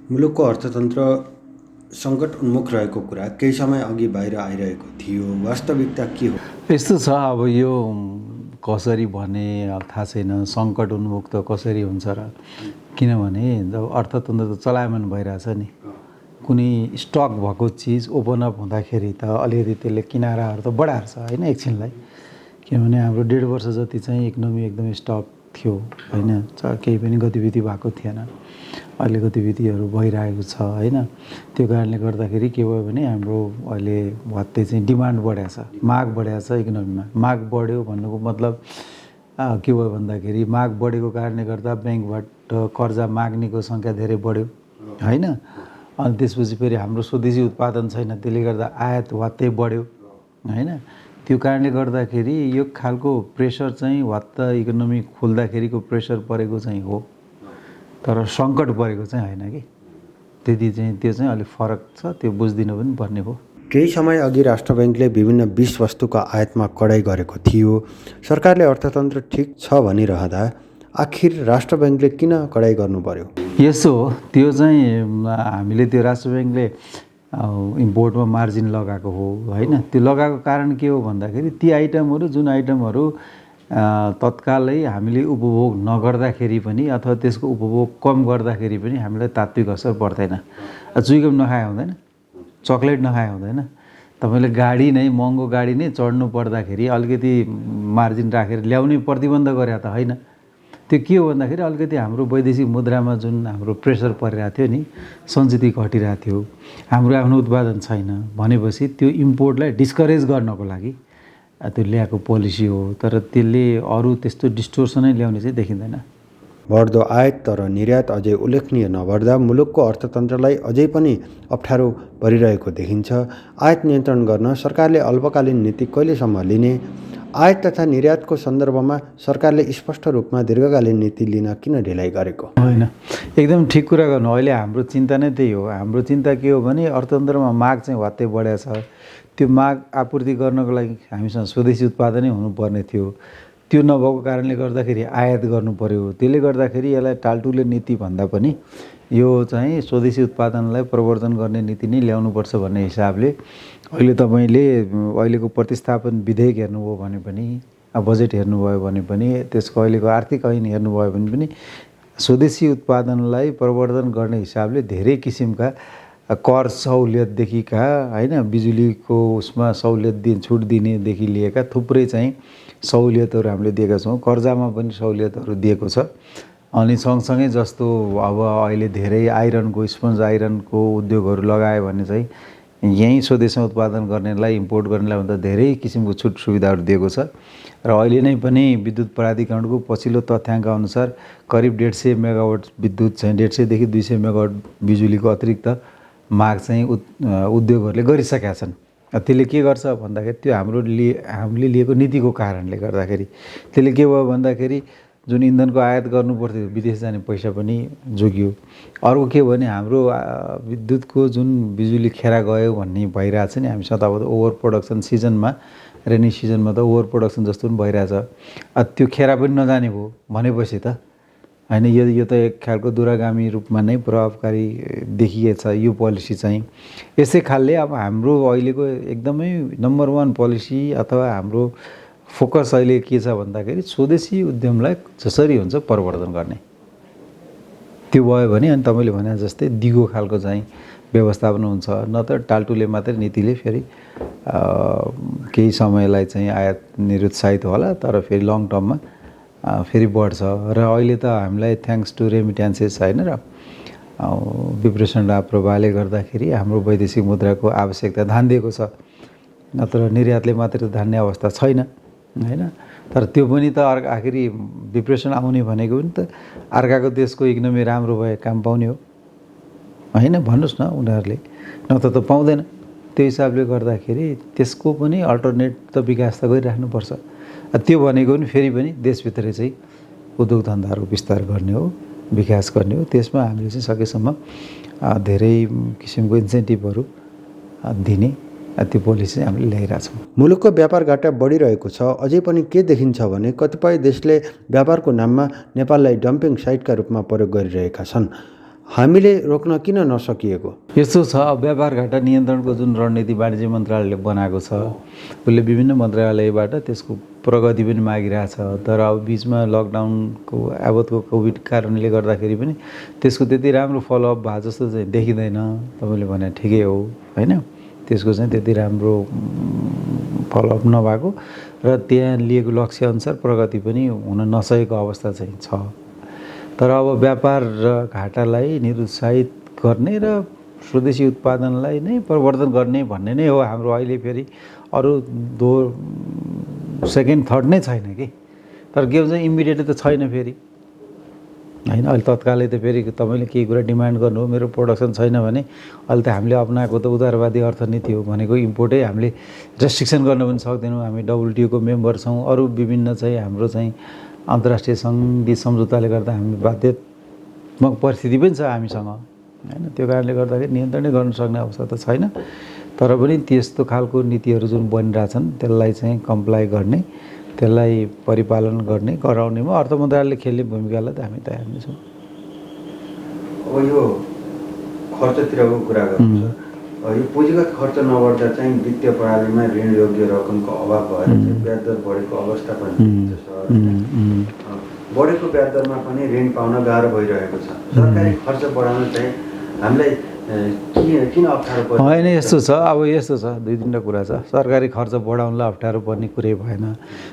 मुलुकको अर्थतन्त्र सङ्कट उन्मुख रहेको कुरा केही समय अघि बाहिर आइरहेको थियो। वास्तविकता के हो? यस्तो छ, अब यो कसरी भने अब थाहा छैन। सङ्कट उन्मुख त कसरी हुन्छ र? किनभने जब अर्थतन्त्र त चलायमान भइरहेछ नि, कुनै स्टक भएको चिज ओपन अप हुँदाखेरि त अलिकति त्यसले किनाराहरू त बढाएर छ होइन एकछिनलाई। किनभने हाम्रो 1.5 वर्ष जति चाहिँ इकोनोमी एकदमै स्टक थियो होइन, केही पनि गतिविधि भएको थिएन। अहिले गतिविधिहरू भइरहेको छ होइन। त्यो कारणले गर्दाखेरि के भयो भने हाम्रो अहिले भत्ते चाहिँ डिमान्ड बढेको छ, माग बढेको छ इकोनोमीमा। माग बढ्यो भन्नुको मतलब के भयो भन्दाखेरि माग बढेको कारणले गर्दा ब्याङ्कबाट कर्जा माग्नेको सङ्ख्या धेरै बढ्यो होइन। अनि त्यसपछि फेरि हाम्रो स्वदेशी उत्पादन छैन, त्यसले गर्दा आयात वात्तै बढ्यो होइन। त्यो कारणले गर्दाखेरि यो खालको प्रेसर चाहिँ वात्त इकोनोमी खोल्दाखेरिको प्रेसर परेको चाहिँ हो, तर सङ्कट परेको चाहिँ होइन कि। त्यति चाहिँ त्यो चाहिँ अलिक फरक छ, त्यो बुझिदिनु पनि पर्ने हो। केही समय अघि राष्ट्र ब्याङ्कले विभिन्न वस्तुका आयातमा कडाइ गरेको थियो। सरकारले अर्थतन्त्र ठिक छ भनिरहँदा आखिर राष्ट्र ब्याङ्कले किन कडाइ गर्नु पर्यो? यसो हो, त्यो चाहिँ हामीले त्यो राष्ट्र ब्याङ्कले इम्पोर्टमा मार्जिन लगाएको हो होइन। त्यो लगाएको कारण के हो भन्दाखेरि ती आइटमहरू जुन आइटमहरू तत्कालै हामीले उपभोग नगर्दाखेरि पनि अथवा त्यसको उपभोग कम गर्दाखेरि पनि हामीलाई तात्विक असर पर्दैन। चुइगम नखाए हुँदैन, चक्लेट नखाए हुँदैन। तपाईँले गाडी नै महँगो गाडी नै चढ्नु पर्दाखेरि अलिकति मार्जिन राखेर ल्याउने प्रतिबन्ध गरे त होइन। त्यो के हो भन्दाखेरि अलिकति हाम्रो वैदेशिक मुद्रामा जुन हाम्रो प्रेसर परिरहेको थियो नि, सञ्चित घटिरहेको थियो, हाम्रो आफ्नो उत्पादन छैन भनेपछि त्यो इम्पोर्टलाई डिस्करेज गर्नको लागि त्यो ल्याएको पोलिसी हो। तर त्यसले अरू त्यस्तो डिस्टोर्सनै ल्याउने चाहिँ देखिँदैन। बढ्दो आयात तर निर्यात अझै उल्लेखनीय नबढ्दा मुलुकको अर्थतन्त्रलाई अझै पनि अप्ठ्यारो परिरहेको देखिन्छ। आयात नियन्त्रण गर्न सरकारले अल्पकालीन नीति कहिलेसम्म लिने? आयात तथा निर्यातको सन्दर्भमा सरकारले स्पष्ट रूपमा दीर्घकालीन नीति लिन किन ढिलाइ गरेको? होइन, एकदम ठिक कुरा गर्नु। अहिले हाम्रो चिन्ता नै त्यही हो। हाम्रो चिन्ता के हो भने अर्थतन्त्रमा माग चाहिँ वात्तै बढेको छ। त्यो माग आपूर्ति गर्नको लागि हामीसँग स्वदेशी उत्पादनै हुनुपर्ने थियो। त्यो नभएको कारणले गर्दाखेरि आयात गर्नु पर्यो। त्यसले गर्दाखेरि यसलाई टालटुले नीति भन्दा पनि यो चाहिँ स्वदेशी उत्पादनलाई प्रवर्धन गर्ने नीति नै ल्याउनुपर्छ भन्ने हिसाबले अहिले तपाईँले अहिलेको प्रतिस्थापन विधेयक हेर्नुभयो भने पनि, बजेट हेर्नुभयो भने पनि, त्यसको अहिलेको आर्थिक ऐन हेर्नुभयो भने पनि स्वदेशी उत्पादनलाई प्रवर्धन गर्ने हिसाबले धेरै किसिमका कर सहुलियतदेखिका होइन, बिजुलीको उसमा सहुलियत छुट दिनेदेखि लिएका थुप्रै चाहिँ सहुलियतहरू हामीले दिएका छौँ। कर्जामा पनि सहुलियतहरू दिएको छ। अनि सँगसँगै जस्तो अब अहिले धेरै आइरनको, स्पन्ज आइरनको उद्योगहरू लगायो भने चाहिँ यहीँ स्वदेशमा उत्पादन गर्नेलाई, इम्पोर्ट गर्नेलाई भन्दा धेरै किसिमको छुट सुविधाहरू दिएको छ। र अहिले नै पनि विद्युत प्राधिकरणको पछिल्लो तथ्याङ्क अनुसार करिब 150 मेगावाट विद्युत चाहिँ 150 देखि 200 मेगावाट बिजुलीको अतिरिक्त माग चाहिँ उद्योगहरूले गरिसकेका छन्। त्यसले के गर्छ भन्दाखेरि त्यो हामीले लिएको नीतिको कारणले गर्दाखेरि त्यसले के भयो भन्दाखेरि जुन इन्धनको आयात गर्नुपर्थ्यो विदेश जाने पैसा पनि जोगियो। अर्को के भने हाम्रो विद्युतको जुन बिजुली खेरा गयो भन्ने भइरहेछ नि, हामीसँग त अब ओभर प्रोडक्सन सिजनमा, रेनी सिजनमा त ओभर प्रोडक्सन जस्तो पनि भइरहेछ। त्यो खेरा पनि नजाने भयो भनेपछि त होइन, यो त एक खालको दूरगामी रूपमा नै प्रभावकारी देखिएको छ यो पोलिसी चाहिँ। यसै खालले अब हाम्रो अहिलेको एकदमै नम्बर 1 पोलिसी अथवा हाम्रो फोकस अहिले के छ भन्दाखेरि स्वदेशी उद्यमलाई जसरी हुन्छ प्रवर्धन गर्ने। त्यो भयो भने अनि तपाईँले भने जस्तै दिगो खालको चाहिँ व्यवस्थापन हुन्छ। न त टालटुले मात्रै नीतिले फेरि केही समयलाई चाहिँ आयात निरुत्साहित होला, तर फेरि लङ टर्ममा फेरि बढ्छ। र अहिले त हामीलाई थ्याङ्क्स टु रेमिट्यान्सेस होइन र विप्रेसन प्रभावले गर्दाखेरि हाम्रो वैदेशिक मुद्राको आवश्यकता धानिदिएको छ। नत्र निर्यातले मात्रै धान्ने अवस्था छैन होइन। तर त्यो पनि त आखिरी डिप्रेसन आउने भनेको पनि त अर्काको देशको इकोनोमी राम्रो भए काम पाउने हो होइन, भन्नुहोस् न। उनीहरूले नत्र त पाउँदैन। त्यो हिसाबले गर्दाखेरि त्यसको पनि अल्टरनेट त विकास त गरिराख्नुपर्छ। त्यो भनेको पनि फेरि पनि देशभित्रै चाहिँ उद्योग धन्दाहरू विस्तार गर्ने हो, विकास गर्ने हो। त्यसमा हामीले चाहिँ सकेसम्म धेरै किसिमको इन्सेन्टिभहरू दिने त्यो पोलिसी हामीले ल्याइरहेछौँ। मुलुकको व्यापार घाटा बढिरहेको छ। अझै पनि के देखिन्छ भने कतिपय देशले व्यापारको नाममा नेपाललाई डम्पिङ साइटका रूपमा प्रयोग गरिरहेका छन्। हामीले रोक्न किन नसकिएको? यस्तो छ, अब व्यापार घाटा नियन्त्रणको जुन रणनीति वाणिज्य मन्त्रालयले बनाएको छ, उसले विभिन्न मन्त्रालयबाट त्यसको प्रगति पनि मागिरहेछ। तर अब बिचमा लकडाउनको यावतको कोभिड कारणले गर्दाखेरि पनि त्यसको त्यति राम्रो फलोअप भए जस्तो चाहिँ देखिँदैन। तपाईँले भने ठिकै हो होइन, त्यसको चाहिँ त्यति राम्रो फलोअप नभएको र त्यहाँ लिएको लक्ष्यअनुसार प्रगति पनि हुन नसकेको अवस्था चाहिँ छ। तर अब व्यापार र घाटालाई निरुत्साहित गर्ने र स्वदेशी उत्पादनलाई नै प्रवर्धन गर्ने भन्ने नै हो हाम्रो अहिले। फेरि अरू सेकेन्ड थर्ड नै छैन कि। तर के हुन्छ इमिडिएटली त छैन फेरि होइन। अहिले तत्कालै त फेरि तपाईँले केही कुरा डिमान्ड गर्नु हो, मेरो प्रोडक्सन छैन भने अहिले त हामीले अप्नाएको त उदारवादी अर्थनीति हो भनेको इम्पोर्टै हामीले रेस्ट्रिक्सन गर्न पनि सक्दैनौँ। हामी WTO को मेम्बर छौँ, अरू विभिन्न चाहिँ हाम्रो चाहिँ अन्तर्राष्ट्रिय सन्धि सम्झौताले गर्दा हामी बाध्यात्मक परिस्थिति पनि छ हामीसँग होइन। त्यो कारणले गर्दाखेरि नियन्त्रणै गर्न सक्ने अवस्था त छैन। तर पनि त्यस्तो खालको नीतिहरू जुन बनिरहेछन् त्यसलाई चाहिँ कम्प्लाई गर्ने, त्यसलाई परिपालन गर्ने गराउनेमा अर्थ मन्त्रालयले खेल्ने भूमिकालाई त हामी तयार नै छौँ। अब यो खर्चतिरको कुरा गर्नु छ, यो पुँजीगत खर्च नबढ्दा चाहिँ वित्तीय प्रणालीमा ऋण योग्य रकमको अभाव भएर चाहिँ ब्याज दर बढेको अवस्था पनि छ। बढेको ब्याज दरमा पनि ऋण पाउन गाह्रो भइरहेको छ। सरकारी खर्च बढाउन चाहिँ हामीलाई किन अप्ठ्यारो पर्छ? होइन, यस्तो छ, अब यस्तो छ, दुई तिनवटा कुरा छ। सरकारी खर्च बढाउनलाई अप्ठ्यारो पर्ने कुरै भएन।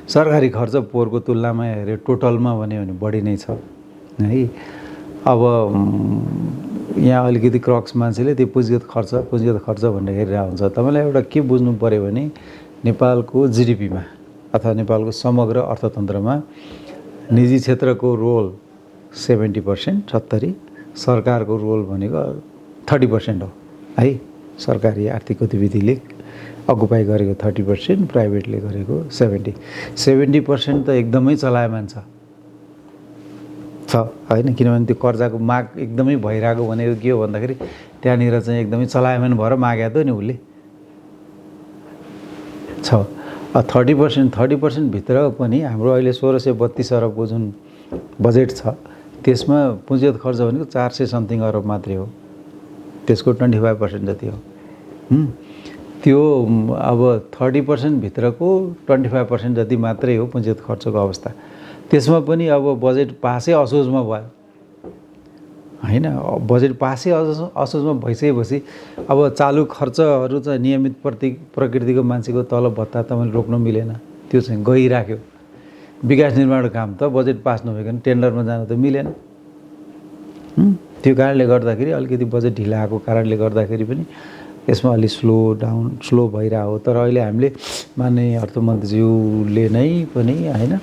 सरकारी खर्च पोहोरको तुलनामा हेऱ्यो टोटलमा भन्यो भने बढी नै छ है। अब यहाँ अलिकति क्रक्स मान्छेले त्यो पुँजीगत खर्च भनेर हेरिरहेको हुन्छ। तपाईँलाई एउटा के बुझ्नु पऱ्यो भने नेपालको GDPमा अथवा नेपालको समग्र अर्थतन्त्रमा निजी क्षेत्रको रोल 70%, 70, सरकारको रोल भनेको 30% हो है। सरकारी आर्थिक गतिविधिले अकुपाई गरेको 30%, प्राइभेटले गरेको 70% त एकदमै चलायमान छ होइन। किनभने त्यो कर्जाको माग एकदमै भइरहेको भनेको के हो भन्दाखेरि त्यहाँनिर चाहिँ एकदमै चलायमान भएर मागेको थियो नि उसले छ। 30% भित्र पनि हाम्रो अहिले 1632 अरबको जुन बजेट छ त्यसमा पुँजीगत खर्च भनेको 400 समथिङ अरब मात्रै हो। त्यसको 25% जति हो। त्यो अब 30% भित्रको 25% जति मात्रै हो पुँजीगत खर्चको अवस्था। त्यसमा पनि अब बजेट पासै असोजमा भयो होइन। बजेट पासै असोजमा भइसकेपछि अब चालु खर्चहरू चाहिँ नियमित प्रकृतिको मान्छेको तलब भत्ता तपाईँले रोक्न मिलेन, त्यो चाहिँ गइराख्यो। विकास निर्माणको काम त बजेट पास नभइकन टेन्डरमा जान त मिलेन। त्यो कारणले गर्दाखेरि अलिकति बजेट ढिला आएको कारणले गर्दाखेरि पनि यसमा अलि स्लो भइरहेको हो। तर अहिले हामीले माननीय अर्थमन्त्रीज्यूले नै पनि होइन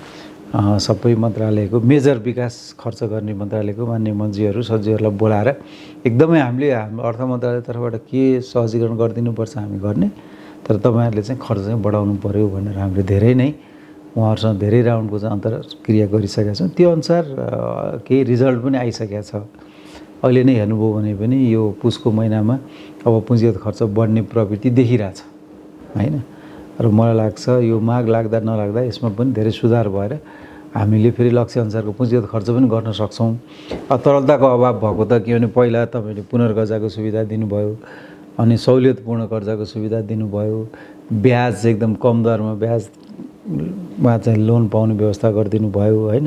सबै मन्त्रालयको मेजर विकास खर्च गर्ने मन्त्रालयको माननीय मन्त्रीहरू सचिवहरूलाई बोलाएर एकदमै हामीले हाम्रो अर्थ मन्त्रालय तर्फबाट के सहजीकरण गरिदिनुपर्छ हामी गर्ने, तर तपाईँहरूले चाहिँ खर्च चाहिँ बढाउनु पऱ्यो भनेर हामीले धेरै नै उहाँहरूसँग धेरै राउन्डको चाहिँ अन्तर्क्रिया गरिसकेका छौँ। त्यो अनुसार केही रिजल्ट पनि आइसकेका छ। अहिले नै हेर्नुभयो भने पनि यो पुसको महिनामा अब पुँजीगत खर्च बढ्ने प्रवृत्ति देखिरहेछ होइन। र मलाई लाग्छ यो माग लाग्दा नलाग्दा यसमा पनि धेरै सुधार भएर हामीले फेरि लक्ष्यअनुसारको पुँजीगत खर्च पनि गर्न सक्छौँ। तरलताको अभाव भएको त के भने पहिला तपाईँले पुनर्कर्जाको सुविधा दिनुभयो, अनि सहुलियतपूर्ण कर्जाको सुविधा दिनुभयो, ब्याज एकदम कम दरमा ब्याजमा चाहिँ लोन पाउने व्यवस्था गरिदिनु भयो होइन।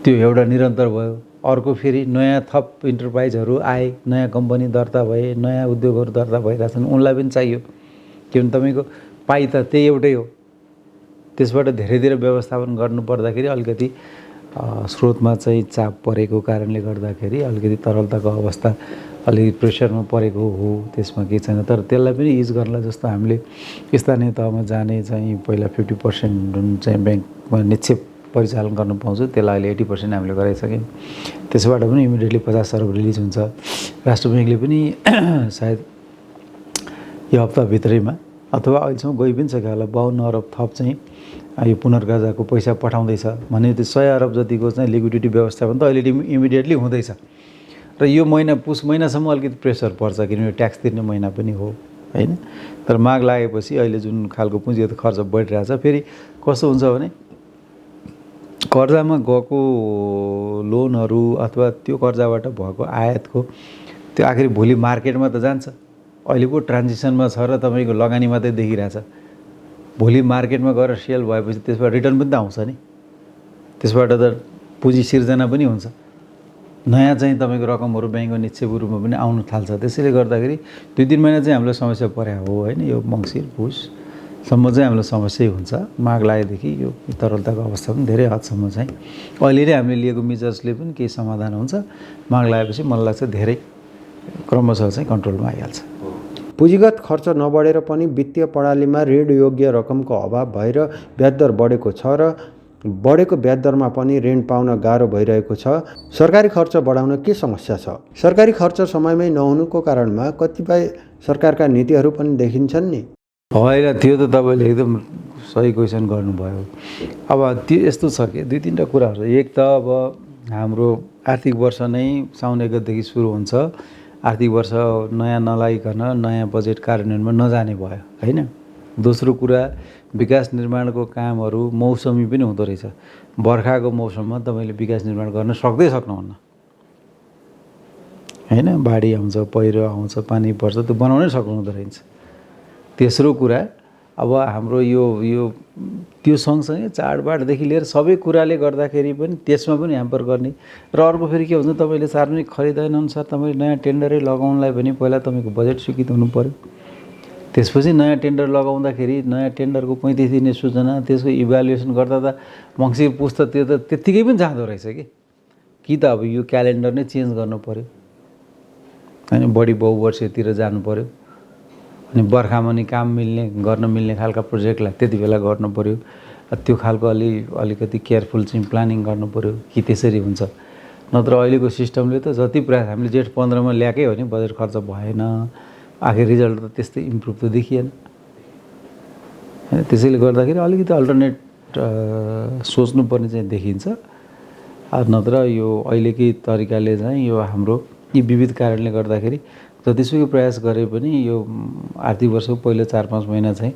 त्यो एउटा निरन्तर भयो। अर्को फेरि नयाँ थप इन्टरप्राइजहरू आए, नयाँ कम्पनी दर्ता भए, नयाँ उद्योगहरू दर्ता भइरहेछन्, उनलाई पनि चाहियो किनभने तपाईँको पाइ त त्यही एउटै हो। त्यसबाट धेरै व्यवस्थापन गर्नुपर्दाखेरि अलिकति स्रोतमा चाहिँ चाप परेको कारणले गर्दाखेरि अलिकति तरलताको अवस्था अलिकति प्रेसरमा परेको हो, त्यसमा केही छैन। तर त्यसलाई पनि इज गर्नलाई जस्तो हामीले स्थानीय तहमा जाने चाहिँ पहिला 50% चाहिँ ब्याङ्कमा निक्षेप परिचालन गर्न पाउँछ, त्यसलाई अहिले 80% हामीले गराइसक्यौँ। त्यसबाट पनि इमिडिएटली 50 अरब रिलिज हुन्छ। राष्ट्र ब्याङ्कले पनि सायद यो हप्ताभित्रैमा अथवा अहिलेसम्म गइ पनि सक्यो होला 52 अरब थप चाहिँ यो पुनर्कर्जाको पैसा पठाउँदैछ भने त्यो 100 अरब जतिको चाहिँ लिक्विडिटी व्यवस्थापन त अहिले इमिडिएटली हुँदैछ। र यो महिना पुस महिनासम्म अलिकति प्रेसर पर्छ किनभने ट्याक्स तिर्ने महिना पनि हो होइन। तर माग लागेपछि अहिले जुन खालको पुँजीगत खर्च बढिरहेछ फेरि कस्तो हुन्छ भने कर्जामा गएको लोनहरू अथवा त्यो कर्जाबाट भएको आयातको त्यो आखिर भोलि मार्केटमा त जान्छ। अहिले पो ट्रान्जिसनमा छ र तपाईँको लगानी मात्रै देखिरहेछ। भोलि मार्केटमा गएर सेल भएपछि त्यसबाट रिटर्न पनि त आउँछ नि, त्यसबाट त पुँजी सिर्जना पनि हुन्छ, नयाँ चाहिँ तपाईँको रकमहरू ब्याङ्कको निक्षेपको रूपमा पनि आउन थाल्छ। त्यसैले गर्दाखेरि 2-3 महिना चाहिँ हामीलाई समस्या परेको हो होइन। यो मङ्सिर पुससम्म चाहिँ हामीलाई समस्यै हुन्छ। माग लागेदेखि यो तरलताको अवस्था पनि धेरै हदसम्म चाहिँ अहिले नै हामीले लिएको मेजर्सले पनि केही समाधान हुन्छ। माग लागेपछि मलाई लाग्छ धेरै क्रमशः चाहिँ कन्ट्रोलमा आइहाल्छ। पुँजीगत खर्च नबढेर पनि वित्तीय प्रणालीमा ऋण योग्य रकमको अभाव भएर ब्याज दर बढेको छ र बढेको ब्याज दरमा पनि ऋण पाउन गाह्रो भइरहेको छ। सरकारी खर्च बढाउन के समस्या छ? सरकारी खर्च समयमै नहुनुको कारणमा कतिपय सरकारका नीतिहरू पनि देखिन्छन् नि। होइन, त्यो त तपाईँले एकदम सही क्वेसन गर्नुभयो। अब त्यो यस्तो छ कि 2-3टा कुराहरू। एक त अब हाम्रो आर्थिक वर्ष नै साउन 1 गतेदेखि सुरु हुन्छ। आर्थिक वर्ष नयाँ नलागिकन नयाँ बजेट कार्यान्वयनमा नजाने भयो होइन। दोस्रो कुरा, विकास निर्माणको कामहरू मौसमी पनि हुँदो रहेछ। बर्खाको मौसममा तपाईँले विकास निर्माण गर्न सक्नुहुन्न होइन। बाढी आउँछ, पहिरो आउँछ, पानी पर्छ, त्यो बनाउनै सक्नुहुँदो रहेछ। तेस्रो कुरा, अब हाम्रो यो त्यो सँगसँगै चाडबाडदेखि लिएर सबै कुराले गर्दाखेरि पनि त्यसमा पनि ह्याम्पर गर्ने। र अर्को फेरि के हुन्छ, तपाईँले सार्वजनिक खरिद ऐनअनुसार तपाईँले नयाँ टेन्डरै लगाउनलाई पनि पहिला तपाईँको बजेट स्वीकृत हुनु पऱ्यो। त्यसपछि नयाँ टेन्डर लगाउँदाखेरि नयाँ टेन्डरको 35 दिने सूचना, त्यसको इभ्यालुएसन गर्दा त मङ्सिर पुस त त्यो त त्यत्तिकै पनि जाँदो रहेछ कि त अब यो क्यालेन्डर नै चेन्ज गर्नु पऱ्यो होइन, बढी बहुवर्षतिर जानु पऱ्यो। अनि बर्खामा नि काम गर्न मिल्ने खालका प्रोजेक्टलाई त्यति बेला गर्नु पऱ्यो। त्यो खालको अलिकति केयरफुल चाहिँ प्लानिङ गर्नु पऱ्यो कि त्यसरी हुन्छ। नत्र अहिलेको सिस्टमले त जति प्रयास हामीले जेठ 15मा ल्याएकै हो नि, बजेट खर्च भएन, आखिर रिजल्ट त त्यस्तै इम्प्रुभ त देखिएन होइन। त्यसैले गर्दाखेरि अलिकति अल्टरनेट सोच्नुपर्ने चाहिँ देखिन्छ। नत्र यो अहिलेकै तरिकाले चाहिँ यो हाम्रो यी विविध कारणले गर्दाखेरि जतिसुकै प्रयास गरे पनि यो आर्थिक वर्षको पहिलो 4-5 महिना चाहिँ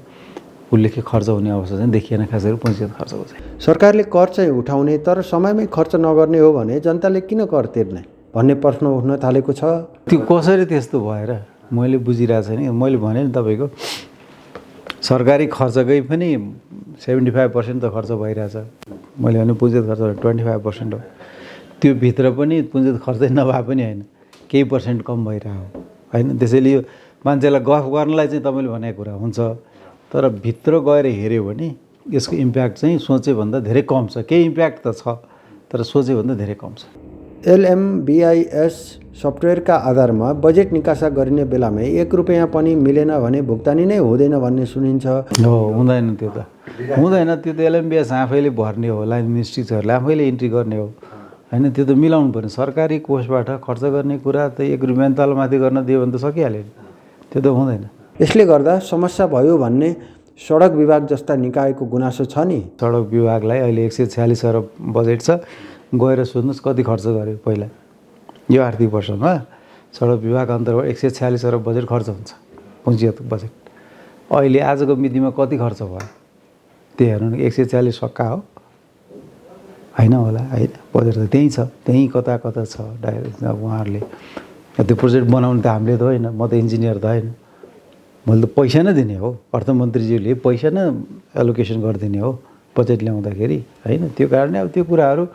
उल्लेख्य खर्च हुने अवस्था चाहिँ देखिएन, खास गरी पुँजीगत खर्चको चाहिँ। सरकारले कर चाहिँ उठाउने तर समयमै खर्च नगर्ने हो भने जनताले किन कर तिर्ने भन्ने प्रश्न उठ्न थालेको छ। त्यो कसरी त्यस्तो भएर मैले बुझिरहेको छैन। मैले भने नि तपाईँको सरकारी खर्चकै पनि 75% त खर्च भइरहेछ। मैले भने पुँजीगत खर्च 25% हो। त्यो भित्र पनि पुँजीगत खर्चै नभए पनि होइन, केही पर्सेन्ट कम भइरहेको होइन। त्यसैले यो मान्छेलाई गफ गर्नलाई चाहिँ तपाईँले भनेको कुरा हुन्छ, तर भित्र गएर हेऱ्यो भने यसको इम्प्याक्ट चाहिँ सोचेभन्दा धेरै कम छ। केही इम्प्याक्ट त छ तर सोचेभन्दा धेरै कम छ। LMBIS सफ्टवेयरका आधारमा बजेट निकासा गरिने बेलामै 1 रुपैयाँ पनि मिलेन भने भुक्तानी नै हुँदैन भन्ने सुनिन्छ। हो, हुँदैन, त्यो त हुँदैन। त्यो त LMBIS आफैले भर्ने हो, लाइन मिनिस्ट्रीहरूले आफैले इन्ट्री गर्ने हो होइन। त्यो त मिलाउनु पर्ने। सरकारी कोषबाट खर्च गर्ने कुरा त 1 रुपैयाँ तलमाथि गर्न दियो भने त सकिहाल्यो, त्यो त हुँदैन। यसले गर्दा समस्या भयो भन्ने सडक विभाग जस्ता निकायको गुनासो छ नि। सडक विभागलाई अहिले 146 अरब बजेट छ। गएर सोध्नुहोस् कति खर्च गर्यो पहिला यो आर्थिक वर्षमा। सडक विभाग अन्तर्गत 146 अरब बजेट खर्च हुन्छ, पुँजीगत बजेट। अहिले आजको मितिमा कति खर्च भयो त्यो हेर्नु न। 140 सक्का हो होइन होला होइन। बजेट त त्यहीँ छ, त्यहीँ कता कता छ डाइरेक्ट। अब उहाँहरूले त्यो प्रोजेक्ट बनाउने त हामीले त होइन, म त इन्जिनियर त होइन। मैले त पैसा नै दिने हो, अर्थमन्त्रीज्यूले पैसा नै एलोकेसन गरिदिने हो बजेट ल्याउँदाखेरि होइन। त्यो कारणले अब त्यो कुराहरू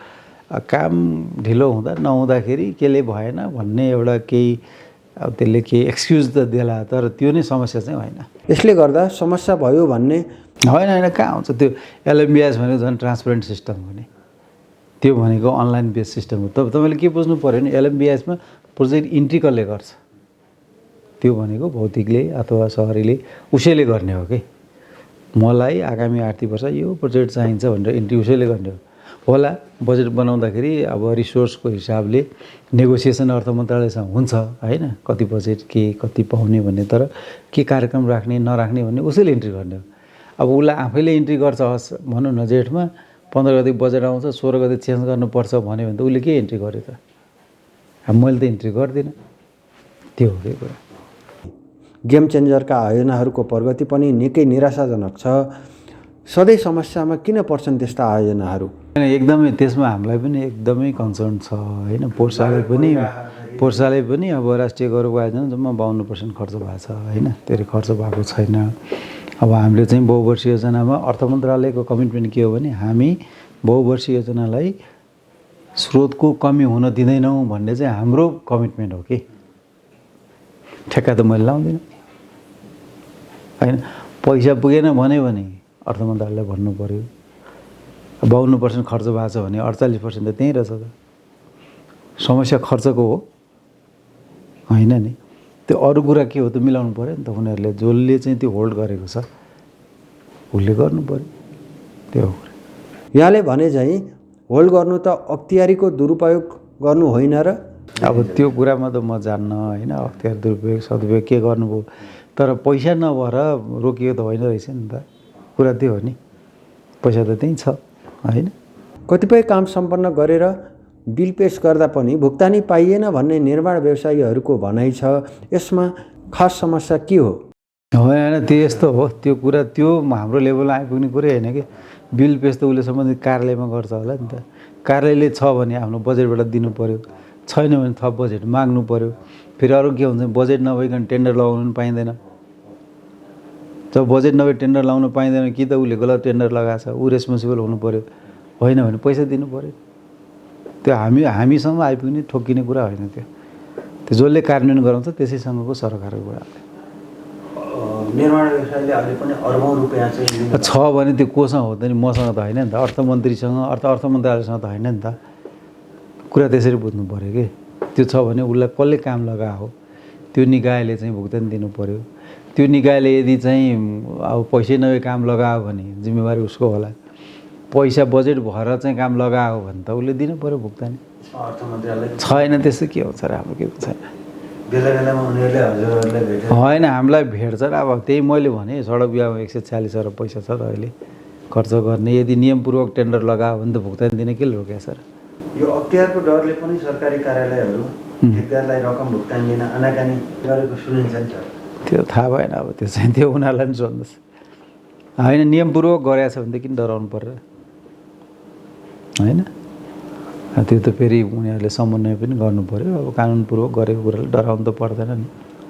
काम ढिलो हुँदा नहुँदाखेरि केले भएन भन्ने एउटा केही अब त्यसले केही एक्सक्युज त देला, तर त्यो नै समस्या चाहिँ होइन। यसले गर्दा समस्या भयो भन्ने होइन। कहाँ हुन्छ त्यो। LMBIS भनेको झन् ट्रान्सपरेन्ट सिस्टम हो नि, त्यो भनेको अनलाइन बेस सिस्टम हो। तपाईँले के बुझ्नु पऱ्यो भने LMBIS मा प्रोजेक्ट इन्ट्री कसले गर्छ, त्यो भनेको भौतिकले अथवा सहरीले उसैले गर्ने हो कि। मलाई आगामी आर्थिक वर्ष यो प्रोजेक्ट चाहिन्छ भनेर इन्ट्री उसैले गर्ने हो होला। बजेट बनाउँदाखेरि अब रिसोर्सको हिसाबले नेगोसिएसन अर्थ मन्त्रालयसँग हुन्छ होइन, कति बजेट के कति पाउने भन्ने। तर के कार्यक्रम राख्ने नराख्ने भन्ने उसैले इन्ट्री गर्ने हो। अब उसलाई आफैले इन्ट्री गर्छ हस् भनौँ न, जेठमा 15 गते बजेट आउँछ, 16 गते चेन्ज गर्नुपर्छ भन्यो भने त उसले के इन्ट्री गर्यो त। अब मैले त इन्ट्री गर्दिनँ, त्यो हो त्यो कुरा। गेम चेन्जरका आयोजनाहरूको प्रगति पनि निकै निराशाजनक छ। सधैँ समस्यामा किन पर्छन् त्यस्ता आयोजनाहरू? एकदमै त्यसमा हामीलाई पनि एकदमै कन्सर्न छ होइन। पोर्साले पनि अब राष्ट्रिय गौरवको आयोजना जम्मा 52% खर्च भएको छ होइन, धेरै खर्च भएको छैन। अब हामीले चाहिँ बहुवर्षीय योजनामा अर्थ मन्त्रालयको कमिटमेन्ट के हो भने हामी बहुवर्षीय योजनालाई स्रोतको कमी हुन दिँदैनौँ भन्ने चाहिँ हाम्रो कमिटमेन्ट हो कि। ठेक्का त मैले लाउँदिनँ होइन। पैसा पुगेन भन्यो भने अर्थ मन्त्रालयलाई भन्नु पऱ्यो। 52% खर्च भएको छ भने 48% त त्यहीँ रहेछ त। समस्या खर्चको हो होइन नि। त्यो अरू कुरा के हो त मिलाउनु पऱ्यो नि त। उनीहरूले जसले चाहिँ त्यो होल्ड गरेको छ उसले गर्नु पऱ्यो, त्यो हो। यहाँले भने चाहिँ होल्ड गर्नु त अख्तियारीको दुरुपयोग गर्नु होइन र? अब त्यो कुरामा त म जान्न होइन, अख्तियार दुरुपयोग सदुपयोग के गर्नुभयो। तर पैसा नभएर रोकियो त होइन रहेछ नि त। कुरा त्यो हो नि, पैसा त त्यहीँ छ होइन। कतिपय काम सम्पन्न गरेर बिल पेश गर्दा पनि भुक्तानी पाइएन भन्ने निर्माण व्यवसायीहरूको भनाइ छ। यसमा खास समस्या के हो? होइन त्यो यस्तो हो, त्यो कुरा त्यो हाम्रो लेभलमा आइपुग्ने कुरै होइन कि। बिल पेश त उसले सम्बन्धित कार्यालयमा गर्छ होला नि त। कार्यालयले छ भने आफ्नो बजेटबाट दिनु पऱ्यो, छैन भने थप बजेट माग्नु पऱ्यो। फेरि अरू के हुन्छ, बजेट नभइकन टेन्डर लगाउनु पनि पाइँदैन। जब बजेट नभए टेन्डर लगाउनु पाइँदैन कि त उसले गलत टेन्डर लगाएको छ, ऊ रेस्पोन्सिबल हुनु पऱ्यो, होइन भने पैसा दिनु पऱ्यो। त्यो हामीसँग आइपुग्ने ठोक्किने कुरा होइन। त्यो जसले कार्यान्वयन गराउँछ त्यसैसँगको सरकारको कुरा हो। निर्माण व्यवसायले अहिले पनि अर्बौं रुपियाँ चाहिँ छ भने त्यो कोसँग हो त नि, मसँग त होइन नि त, अर्थमन्त्रीसँग अर्थ मन्त्रालयसँग त होइन नि त। कुरा त्यसरी बुझ्नु पऱ्यो कि। त्यो छ भने उसलाई कसले काम लगाएको, त्यो निकायले चाहिँ भुक्तानी दिनु पऱ्यो। त्यो निकायले यदि चाहिँ अब पैसै नभए काम लगायो भने जिम्मेवारी उसको होला। पैसा बजेट भएर चाहिँ काम लगायो भने त उसले दिनु पऱ्यो भुक्तानी। अर्थ मन्त्रालय छैन त्यस्तो के हुन्छ र, हाम्रो के छैन। बेला बेलामा उनीहरूले हजुरहरूलाई भेट्छ होइन, हामीलाई भेट्छ र। अब त्यही मैले भने सडक बिहामा 140 अरब पैसा छ र अहिले खर्च गर्ने। यदि नियमपूर्वक टेन्डर लगायो भने त भुक्तानी दिने के रोक्या छ र? यो अख्तियारको डरले पनि सरकारी कार्यालयहरू ठेकदारलाई रकम भुक्तानी दिन आनाकानी गरेको सुनिन्छ नि त। त्यो थाहा भएन, अब त्यो चाहिँ त्यो उनीहरूलाई पनि सोध्नुहोस्। होइन, नियमपूर्वक गरेको छ भने त किन डराउनु पर्यो होइन। त्यो त फेरि उनीहरूले समन्वय पनि गर्नु पऱ्यो। अब कानुनपूर्वक गरेको कुराले डराउनु त पर्दैन नि।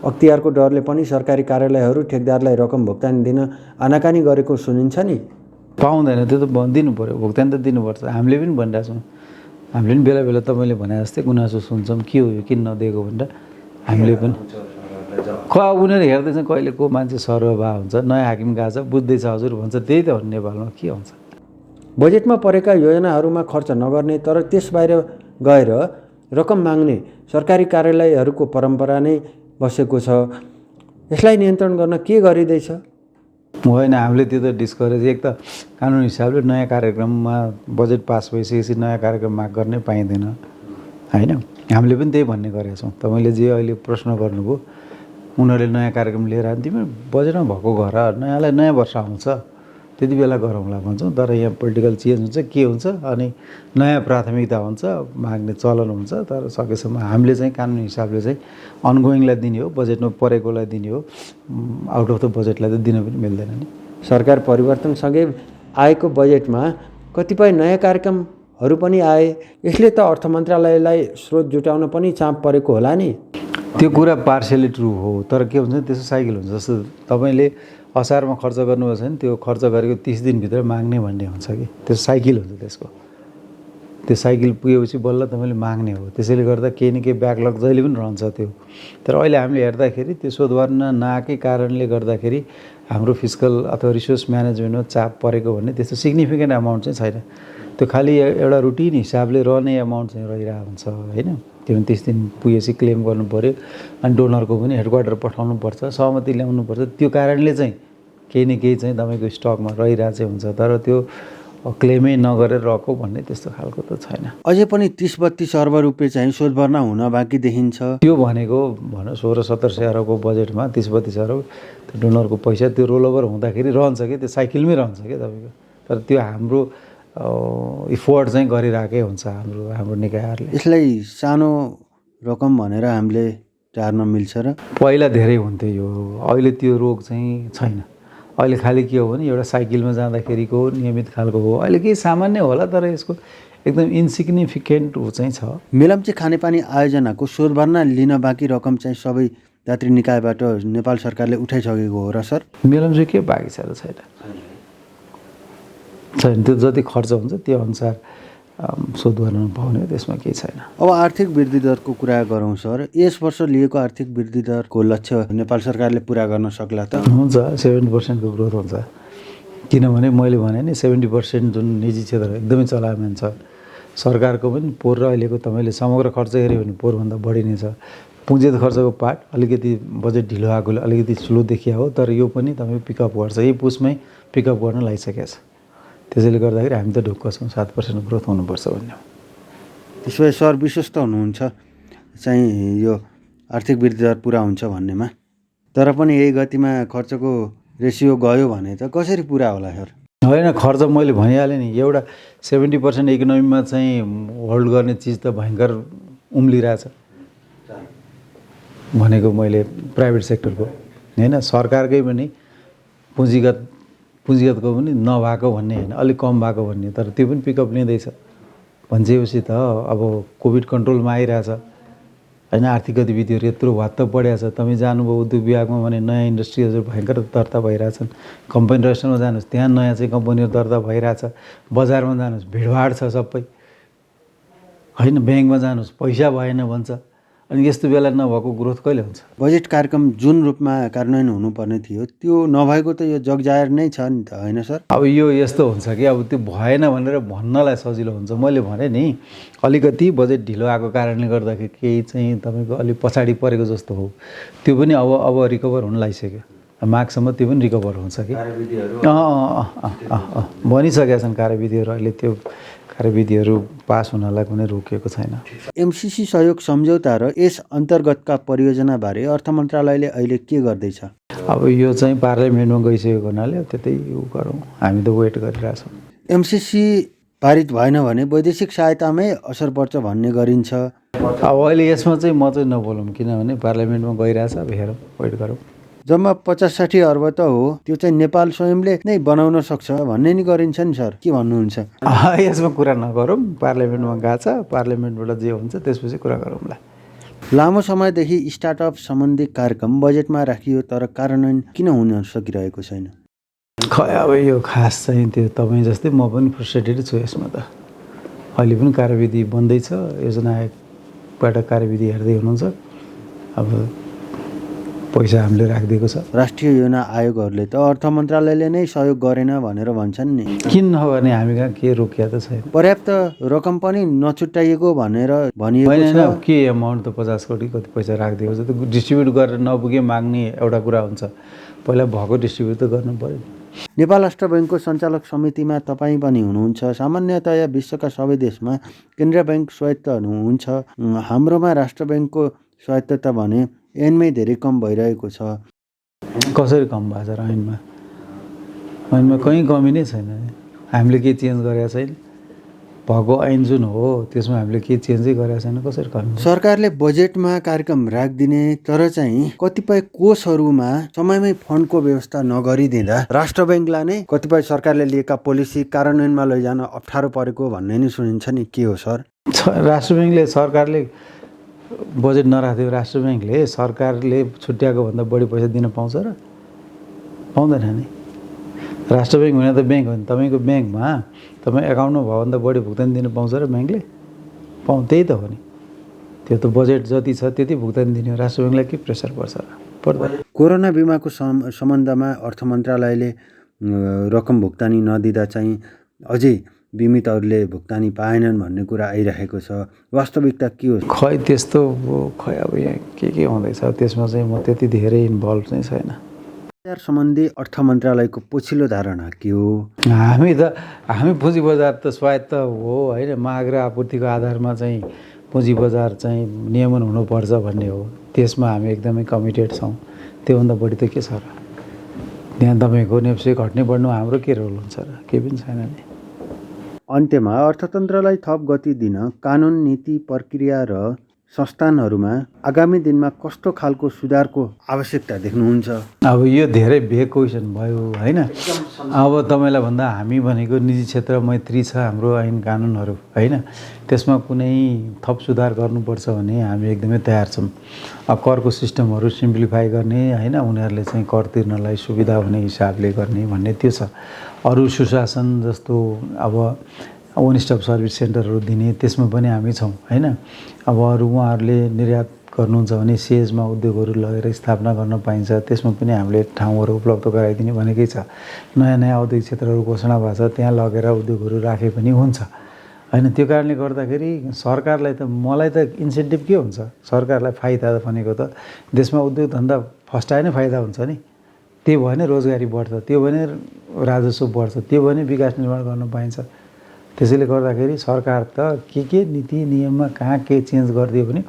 अख्तियारको डरले पनि सरकारी कार्यालयहरू ठेकदारलाई रकम भुक्तानी दिन आनाकानी गरेको सुनिन्छ नि। पाउँदैन, त्यो त दिनु पऱ्यो, भुक्तानी त दिनुपर्छ। हामीले पनि भनिरहेको छौँ। हामीले पनि बेला बेला तपाईँले भने जस्तै गुनासो सुन्छौँ, के हो यो किन नदिएको भनेर। हामीले पनि उनीहरू हेर्दैछ कहिले को मान्छे सर्वभा हुन्छ, नयाँ हाकिम गएको छ, बुझ्दैछ हजुर भन्छ, त्यही त हो नेपालमा के हुन्छ। बजेटमा परेका योजनाहरूमा खर्च नगर्ने तर त्यस बाहिर गएर रकम माग्ने सरकारी कार्यालयहरूको परम्परा नै बसेको छ। यसलाई नियन्त्रण गर्न के गरिँदैछ? होइन, हामीले त्यो त डिस्करेज। एक त कानुन हिसाबले नयाँ कार्यक्रममा बजेट पास भइसकेपछि नयाँ कार्यक्रम माग गर्ने पाइँदैन होइन। हामीले पनि त्यही भन्ने गरेका छौँ। तपाईँले जे अहिले प्रश्न गर्नुभयो, उनीहरूले नयाँ कार्यक्रम लिएर आयो, तिमी बजेटमा भएको घर नयाँलाई नयाँ वर्ष आउँछ त्यति बेला गरौँला भन्छौँ। तर यहाँ पोलिटिकल चेन्ज हुन्छ, के हुन्छ, अनि नयाँ प्राथमिकता हुन्छ, माग्ने चलन हुन्छ। तर सकेसम्म हामीले चाहिँ कानुनी हिसाबले चाहिँ अनगोइङलाई दिने हो, बजेटमा परेकोलाई दिने हो। आउट अफ द बजेटलाई त दिन पनि मिल्दैन नि। सरकार परिवर्तनसँगै आएको बजेटमा कतिपय नयाँ कार्यक्रमहरू पनि आए। यसले त अर्थ मन्त्रालयलाई स्रोत जुटाउन पनि चाप परेको होला नि। त्यो कुरा पार्सियली ट्रु हो, तर के हुन्छ त्यसो साइकल हुन्छ। जस्तो तपाईँले असारमा खर्च गर्नुभएको छ भने त्यो खर्च गरेको 30 दिनभित्र माग्ने भन्ने हुन्छ कि, त्यो साइकल हुन्छ त्यसको। त्यो साइकल पुगेपछि बल्ल तपाईँले माग्ने हो। त्यसैले गर्दा केही न केही ब्याकलग जहिले पनि रहन्छ त्यो। तर अहिले हामीले हेर्दाखेरि त्यो शोध गर्न नआएकै कारणले गर्दाखेरि हाम्रो फिस्कल अथवा रिसोर्स म्यानेजमेन्टमा चाप परेको भन्ने त्यस्तो सिग्निफिकेन्ट अमाउन्ट चाहिँ छैन। त्यो खालि एउटा रुटिन हिसाबले रहने अमाउन्ट चाहिँ रहिरहेको हुन्छ होइन। त्यो 30 दिन पुगेपछि क्लेम गर्नु पऱ्यो, अनि डोनरको पनि हेडक्वार्टर पठाउनु पर्छ, सहमति ल्याउनु पर्छ। त्यो कारणले चाहिँ केही न केही चाहिँ तपाईँको स्टकमा रहिरहेको चाहिँ हुन्छ। तर त्यो क्लेमै नगरेर रहेको भन्ने त्यस्तो खालको त छैन। अझै पनि 30-32 अर्ब रुपियाँ चाहिँ शोध भर्ना हुन बाँकी देखिन्छ। त्यो भनेको 16-17 अरबको बजेटमा 30-32 अरब त्यो डोनरको पैसा त्यो रोलओभर हुँदाखेरि रहन्छ कि, त्यो साइकलमै रहन्छ क्या तपाईँको। तर त्यो हाम्रो इफोर्ट चाहिँ गरिरहेकै हुन्छ हाम्रो निकायहरूले। यसलाई सानो रकम भनेर हामीले टार्न मिल्छ र? पहिला धेरै हुन्थ्यो यो, अहिले त्यो रोग चाहिँ छैन। अहिले खालि के हो भने एउटा साइकलमा जाँदाखेरिको नियमित खालको हो। अहिले केही सामान्य होला तर यसको एकदम इन्सिग्निफिकेन्ट चाहिँ छ। मेलम्ची खानेपानी आयोजनाको शोधभर्ना लिन बाँकी रकम चाहिँ सबै यात्री निकायबाट नेपाल सरकारले उठाइसकेको हो र सर? मेलम्ची के बाँकी छ र छैन? छैन। त्यो जति खर्च हुन्छ त्यो अनुसार शोध गर्न पाउने हो, त्यसमा केही छैन। अब आर्थिक वृद्धि दरको कुरा गरौँ सर, यस वर्ष लिएको आर्थिक वृद्धि दरको लक्ष्य नेपाल सरकारले पुरा गर्न सक्ला त? हुन्छ, 70% ग्रोथ हुन्छ। किनभने मैले भने नि 70% जुन निजी क्षेत्र एकदमै चलायमान छ, सरकारको पनि पोहोर र अहिलेको तपाईँले समग्र खर्च हेऱ्यो भने पोहोरभन्दा बढी नै छ। पुँजीगत खर्चको पार्ट अलिकति बजेट ढिलो आएकोले अलिकति स्लो देखिया हो, तर यो पनि तपाईँ पिकअप गर्छ, यही पुसमै पिकअप गर्न लागिसकेको छ। त्यसैले गर्दाखेरि हामी त ढुक्क छौँ 7% ग्रोथ हुनुपर्छ भन्ने हो। त्यसो भए सर विश्वस्त हुनुहुन्छ चाहिँ यो आर्थिक वृद्धि दर पुरा हुन्छ भन्नेमा? तर पनि यही गतिमा खर्चको रेसियो गयो भने त कसरी पुरा होला सर? होइन, खर्च मैले भनिहालेँ नि, एउटा 70% इकोनोमीमा चाहिँ होल्ड गर्ने चिज त भयङ्कर उम्लिरहेछ भनेको मैले प्राइभेट सेक्टरको होइन, सरकारकै पनि पुँजीगतको पनि नभएको भन्ने होइन, अलिक कम भएको भन्ने, तर त्यो पनि पिकअप लिँदैछ भन्छेपछि त अब कोभिड कन्ट्रोलमा आइरहेछ होइन, आर्थिक गतिविधिहरू यत्रो भत्त बढेको छ। तपाईँ जानुभयो उद्योग विभागमा भने नयाँ इन्डस्ट्रीहरू भयङ्कर दर्ता भइरहेछन्, कम्पनी रजिस्टरमा जानुहोस् त्यहाँ नयाँ चाहिँ कम्पनीहरू दर्ता भइरहेछ, बजारमा जानुहोस् भिडभाड छ सबै होइन, ब्याङ्कमा जानुहोस् पैसा भएन भन्छ। अनि यस्तो बेला नभएको ग्रोथ कहिले हुन्छ? बजेट कार्यक्रम जुन रूपमा कार्यान्वयन हुनुपर्ने थियो त्यो नभएको त यो जगजाहेर नै छ नि त होइन सर? अब यो यस्तो हुन्छ कि अब त्यो भएन भनेर भन्नलाई सजिलो हुन्छ। मैले भने नि अलिकति बजेट ढिलो आएको कारणले गर्दाखेरि केही चाहिँ तपाईँको अलिक पछाडि परेको जस्तो हो, त्यो पनि अब रिकभर हुन लागिसक्यो, माघसम्म त्यो पनि रिकभर हुन्छ कि बनिसकेका छन् कार्यविधिहरू। अहिले त्यो कार्यविधिहरू पास हुनलाई कुनै रोकिएको छैन। एमसिसी सहयोग सम्झौता र यस अन्तर्गतका परियोजनाबारे अर्थ मन्त्रालयले अहिले के गर्दैछ? अब यो चाहिँ पार्लियामेन्टमा गइसकेको हुनाले त्यतै यो गरौँ, हामी त वेट गरिरहेछौँ। एमसिसी पारित भएन भने वैदेशिक सहायतामै असर पर्छ भन्ने गरिन्छ। अब अहिले यसमा चाहिँ म चाहिँ नबोलौँ, किनभने पार्लियामेन्टमा गइरहेछ, अब हेरौँ, वेट गरौँ। जम्मा 50-60 अर्ब त हो, त्यो चाहिँ नेपाल स्वयंले नै बनाउन सक्छ भन्ने नि गरिन्छ नि सर, के भन्नुहुन्छ? यसमा कुरा नगरौँ, पार्लियामेन्टमा गएको छ, पार्लियामेन्टबाट जे हुन्छ त्यसपछि कुरा गरौँला। लामो समयदेखि स्टार्टअप सम्बन्धी कार्यक्रम बजेटमा राखियो तर कार्यान्वयन किन हुन सकिरहेको छैन? खै अब यो खास चाहिँ त्यो तपाईँ जस्तै म पनि फ्रस्ट्रेटेड छु यसमा त। अहिले पनि कार्यविधि बन्दैछ, योजना आयोगबाट कार्यविधि हेर्दै हुनुहुन्छ। अब पैसा हामीले राखिदिएको छ। राष्ट्रिय योजना आयोगहरूले त अर्थ मन्त्रालयले नै सहयोग गरेन भनेर भन्छन् नि। किन नगर्ने, हामी कहाँ के रोकिया त छैन। पर्याप्त रकम पनि नछुट्याइएको भनेर भनिएको छ। होइन, के एमाउन्ट त 50 कोटी कति पैसा राखिदिएको छ, त्यो डिस्ट्रिब्युट गरेर नपुगे माग्ने एउटा कुरा हुन्छ, पहिला भएको डिस्ट्रिब्युट त गर्नु पऱ्यो। नेपाल राष्ट्र बैङ्कको सञ्चालक समितिमा तपाईँ पनि हुनुहुन्छ। सामान्यतया विश्वका सबै देशमा केन्द्रीय बैङ्क स्वायत्त हुन्छ, हाम्रोमा राष्ट्र बैङ्कको स्वायत्तता भने ऐनमै धेरै कम भइरहेको छ। कसरी कम भएको छ र? ऐनमा कहीँ कमी नै छैन, हामीले केही चेन्ज गरेका छैन। भएको ऐन जुन हो त्यसमा हामीले केही चेन्जै गरेका छैन, कसरी कमी? सरकारले बजेटमा कार्यक्रम राखिदिने तर चाहिँ कतिपय कोषहरूमा समयमै फन्डको व्यवस्था नगरिदिँदा राष्ट्र बैङ्कलाई नै कतिपय सरकारले लिएका पोलिसी कार्यान्वयनमा लैजान अप्ठ्यारो परेको भन्ने नि सुनिन्छ नि, के हो सर? राष्ट्र बैङ्कले सरकारले बजेट नराखिदियो, राष्ट्र बैङ्कले सरकारले छुट्याएको भन्दा बढी पैसा दिन पाउँछ र? पाउँदैन नि। राष्ट्र बैङ्क भने त ब्याङ्क हो नि, तपाईँको ब्याङ्कमा तपाईँ एकाउन्टमा भयोभन्दा बढी भुक्तानी दिन पाउँछ र ब्याङ्कले? त्यही त हो नि। त्यो त बजेट जति छ त्यति भुक्तानी दिने हो, राष्ट्र बैङ्कलाई के प्रेसर पर्छ र? पर्दैन। कोरोना बिमाको सम्बन्धमा अर्थ मन्त्रालयले रकम भुक्तानी नदिँदा चाहिँ अझै बिमितहरूले भुक्तानी पाएनन् भन्ने कुरा आइरहेको छ, वास्तविकता के हो? खै त्यस्तो खै अब यहाँ के हुँदैछ त्यसमा चाहिँ म त्यति धेरै इन्भल्भ चाहिँ छैन। सम्बन्धी अर्थ मन्त्रालयको पछिल्लो धारणा के हो? हामी पुँजी बजार त स्वायत्त हो होइन, माग र आपूर्तिको आधारमा चाहिँ पुँजी बजार चाहिँ नियमन हुनुपर्छ भन्ने हो, त्यसमा हामी एकदमै कमिटेड छौँ। त्योभन्दा बढी त के छ र? त्यहाँ तपाईँको नेप्से घट्ने बढ्नु हाम्रो के रोल हुन्छ र? केही पनि छैन नि। अन्त्यमा अर्थतन्त्रलाई थप गति दिन कानुन, नीति, प्रक्रिया र संस्थानहरूमा आगामी दिनमा कस्तो खालको सुधारको आवश्यकता देख्नुहुन्छ? अब यो धेरै भेग क्वेसन भयो होइन। अब तपाईँलाई भन्दा हामी भनेको निजी क्षेत्र मैत्री छ हाम्रो ऐन कानुनहरू होइन, त्यसमा कुनै थप सुधार गर्नुपर्छ भने हामी एकदमै तयार छौँ। अब करको सिस्टमहरू सिम्प्लिफाई गर्ने होइन, उनीहरूले चाहिँ कर तिर्नलाई सुविधा हुने हिसाबले गर्ने भन्ने त्यो छ। अरू सुशासन जस्तो अब वान स्टप सर्भिस सेन्टरहरू दिने त्यसमा पनि हामी छौँ होइन। अब अरू उहाँहरूले निर्यात गर्नुहुन्छ भने सेजमा उद्योगहरू लगेर स्थापना गर्न पाइन्छ, त्यसमा पनि हामीले ठाउँहरू उपलब्ध गराइदिने भनेकै छ। नयाँ नयाँ औद्योगिक क्षेत्रहरू घोषणा भएको छ, त्यहाँ लगेर उद्योगहरू राखे पनि हुन्छ होइन। त्यो कारणले गर्दाखेरि सरकारलाई त मलाई त इन्सेन्टिभ के हुन्छ, सरकारलाई फाइदा भनेको त देशमा उद्योग धन्दा फस्टाए नै फाइदा हुन्छ नि। त्यो भयो भने रोजगारी बढ्छ, त्यो भने राजस्व बढ्छ, त्यो भने विकास निर्माण गर्न पाइन्छ। त्यसैले गर्दाखेरि सरकार त के नीति नियममा कहाँ के चेन्ज गरिदियो भने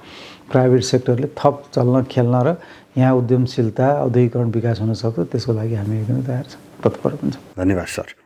प्राइभेट सेक्टरले थप चल्न खेल्न र यहाँ उद्यमशीलता औद्योगिकरण विकास हुन सक्छ। त्यसको लागि हामी एकदमै तयार छौँ, तत्पर हुन्छौँ। धन्यवाद सर।